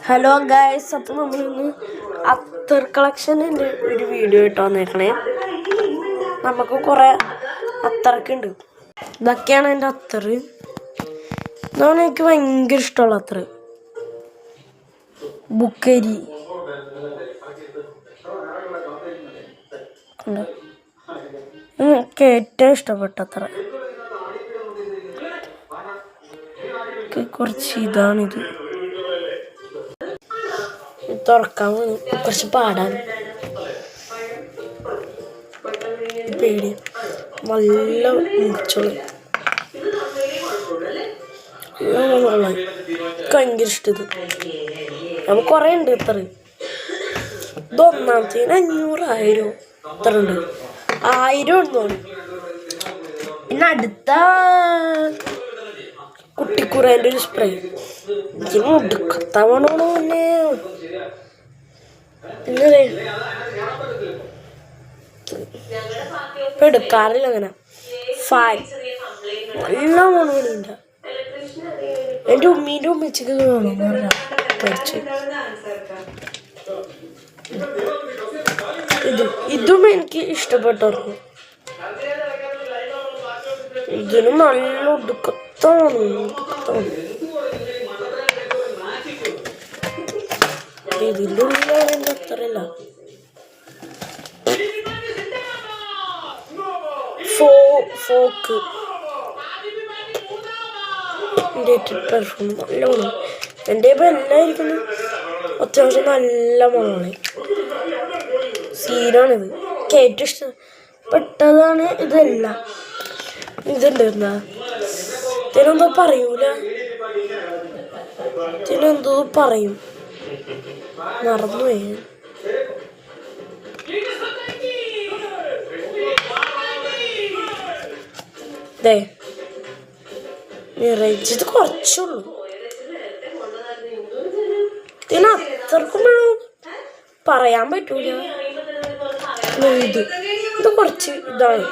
Hello guys, അപ്പം നമ്മളിന്ന് അത്തർ കളക്ഷൻ്റെ ഒരു വീഡിയോ ഇട്ട് വന്നേക്കണേ. നമുക്ക് കുറേ അത്തറൊക്കെ ഉണ്ട്. ഇതൊക്കെയാണ് എൻ്റെ അത്തർ. ഇതാണ് എനിക്ക് ഭയങ്കര ഇഷ്ടമുള്ള അത്തർ. ബുക്കരി എനിക്ക് ഏറ്റവും ഇഷ്ടപ്പെട്ട അത്തർ. കുറച്ച് ഇതാണിത് തുറക്കാൻ കുറച്ച് പാടാണ്, പേടി നല്ല മുറിച്ചോളൂ. ഭയങ്കര ഇഷ്ടം. ഇത് നമുക്ക് കുറേ ഉണ്ട് ഇത്ര. ഇത് ഒന്നാമത്തേന് 500-1000 ഇത്ര ഉണ്ട്. 1000 ഉണ്ടോന്ന്. പിന്നെ അടുത്ത കുട്ടിക്കുറേൻ്റെ ഒരു സ്പ്രേ ഇതിന് ഒടുക്കത്തവണ പിന്നെ ഇപ്പം എടുക്കാറില്ല അങ്ങനെ. നല്ല മണമുണ്ട്. എൻ്റെ ഉമ്മീൻ്റെ ഉമ്മച്ചിക്ക് വേണം പഠിച്ചു. ഇതും എനിക്ക് ഇഷ്ടപ്പെട്ടു. ഇതിനും നല്ല ഒടുക്കത്താണ്. ഇതിൻ്റെ ഉള്ളിൽ അത്രയില്ല. ഫോക്ക് പെർഫ്യൂം നല്ല മണം. എൻ്റെ ഇപ്പം എല്ലായിരിക്കുന്നു അത്യാവശ്യം നല്ല മണമാണ്. സീനാണിത്. എനിക്ക് ഏറ്റവും ഇഷ്ടപ്പെട്ടതാണ് ഇതെല്ലാം. ഇതുണ്ട് എന്താ ഇതിനെന്തോ പറയൂല, ഇതിനെന്തോ പറയും, മറന്നുപോയി. ഇത് കുറച്ചുള്ളൂ. ഇതിന് അത്രക്കും പറയാൻ പറ്റൂല. ഇത് കുറച്ച് ഇതാണ്.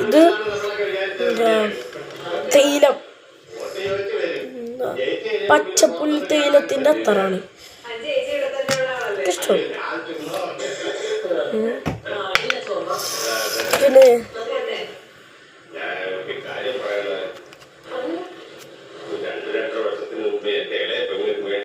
ഇത് തേയിലം, പച്ചപ്പുൽ തേയിലത്തിൻ്റെ അത്തറാണ്. ഇഷ്ടം. പിന്നെ